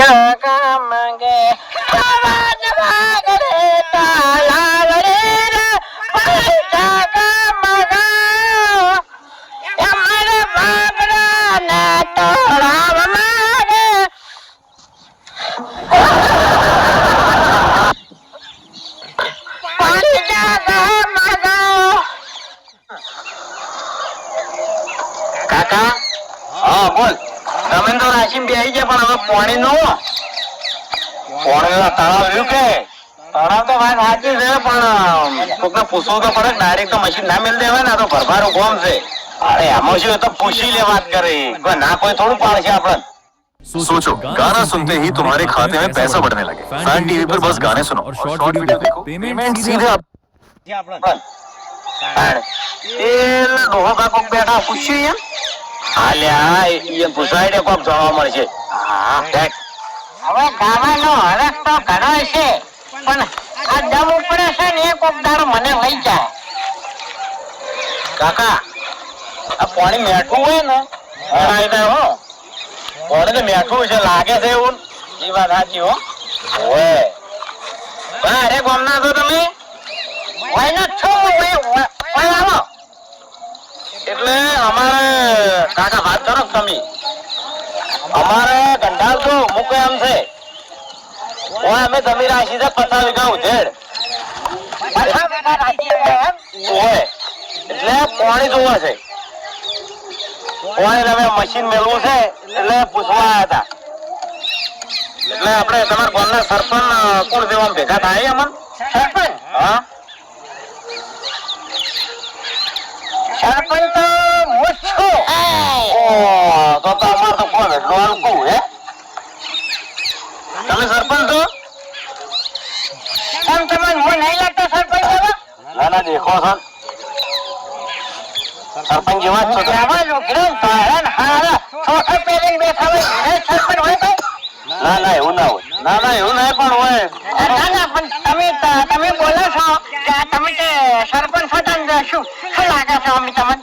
કાકા માંગે આવાજ વાગરે તાલાવડે રે પૈસા કા મગા અમારે બાબરા ના તળાવ માંગે પૈસા કા મગા કાકા હા બોલ તમે તો રાશિમ બેહી ગયા પણ હવે પાણી નો પાણી તળાવ રહ્યું કે તળાવ તો વાત સાચી છે પણ કોકને પૂછવું તો પડે ડાયરેક્ટ તો મશીન ના મેળ દેવાય ને આ તો ભરભારો ગોમ છે અરે આમાં શું તો પૂછી લે વાત કરી કોઈ ના કોઈ થોડું પાડશે આપણને सोचो गाना सुनते ही तुम्हारे खाते में पैसा बढ़ने लगे फैन टीवी पर बस गाने सुनो और शॉर्ट वीडियो देखो पेमेंट सीधे आप એ ડોહો કાકો બેઠા પૂછ્યું એમ હાલ્યા એ પૂછાય ને કોક જોવા મળશે હા હવે ગાવાનો હરખ તો ઘણો છે પણ આ દમ ઉપડે છે ને એ કોક દાડો મને લઈ જાય કાકા આ પાણી મેઠું હોય ને હો પાણી તો મેઠું છે લાગે છે એવું એ વાત સાચી હો ઓય અરે ગોમના તો તમે હોય ને છો આવો એટલે અમારે કાકા વાત કરો તમે અમારે ગંડાલ તો મૂકે એમ છે ઓય અમે જમીન રાખી છે 50 વીઘા ઉધેડ 50 વીઘા રાખી ઓય એટલે પાણી જોવા છે પાણી હવે મશીન મેળવું છે એટલે પૂછવા આવ્યા હતા એટલે આપણે તમારા ગામના સરપંચ કોણ દેવા ભેગા થાય અમન સરપંચ હા સરપંચ તો હું છું તો અમાર તો કોણ લોલકું હે તમે સરપંચ છો કેમ તમને હું નહીં લાગતો સરપંચ જેવા ના ના દેખો છો સરપંચ જેવા જ છો આવા લોખરો તારણ હારા છોકરા પેલીને બેઠા હોય હે સરપંચ હોય તો ના ના એવું ના હોય ના ના એવું નહીં પણ હોય ના ના પણ તમે બોલો છો કે તમે કે સરપંચ હતા શું શું લાગે છે અમે તમને